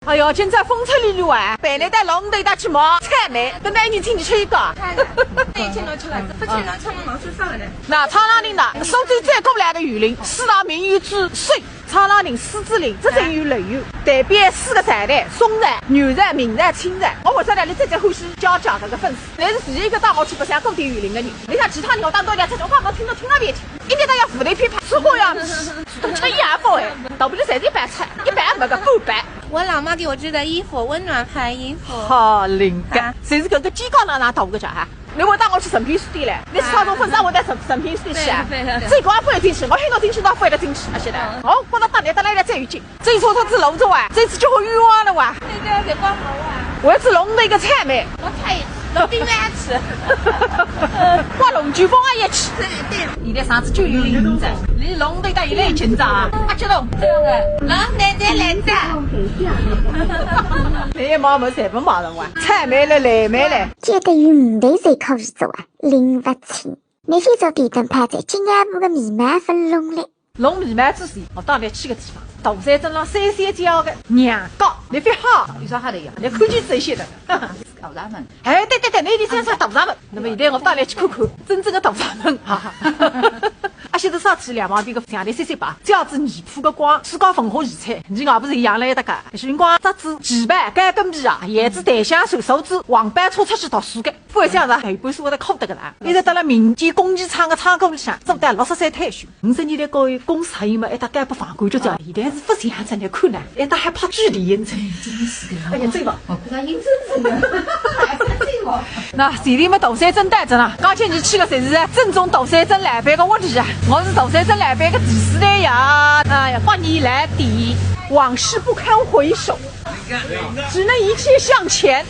哎呦，今朝风车里玩，办那带龙头带去毛菜梅，等待你请你吃一个。那请侬吃了，不请侬吃侬老师上来的。那苍狼岭的苏州最过来的园林，四大名园之水。苍狼岭、狮子岭，这是有类有，代表4个菜的：松菜、牛菜、明菜、青菜。我为啥呢？你最欢喜教这个粉丝？你是第一个带我去白相过点园林的人。你像其他人，我当到家吃，我讲听到别听，一点都要负担偏怕，吃过呀，多吃一也不哎，大不了侪是一般菜，一般没个够白。我老妈给我织的衣服，温暖牌衣服。好灵感，谁是搿个鸡高哪大个家哈？你会带我去诚品书店嘞？你去上种粉丝会带诚品书店去啊？这个也不会进去，我喊侬进去，侬不会得进去啊！现在，我觉得当年得来再有劲，这车子楼着哇，这次叫我冤枉了哇！那个在光头啊，我要吃龙的一个菜没？我菜也吃，龙丁也吃，我龙卷风也吃。对。现在上次960只，你龙头带一来紧张啊！阿吉龙，龙奶奶来着。你毛毛全部毛了哇！菜没了，来没了。这对于5头才考试做啊，拎不清。你非做标准派在金牙部的米饭分弄嘞。弄米饭之前，我到来去个地方，大山镇上3角的娘高，你非好，有啥好的呀？你看见这些的，大闸门。哎，对，那里山上大闸门。那么现在我到来去看看真正的大闸门，哈哈。阿些头上去两旁边个墙头3把，这样子泥铺个光，水高粉花荠菜，你外不是养了一搭个？寻光杂志、棋盘、干根皮啊，叶子、檀香树、手指、黄板搓出去到树干，不会这样子，一般是会得哭得个啦。一直到了民间工艺厂个仓库里向，做得63退休。50年代高有公司还有嘛，一搭干不放感觉这样，现在是不像样子来看呢，一搭还怕距离认真。真是的。哎呀，真吧？我看他认真的，还是真哦。那前天么大山镇带着呢，刚进去去个侪是正宗大山镇老板个屋里啊，我是大山镇老板个第4代呀。哎呀，8年来底，往事不堪回首，只能一切向前。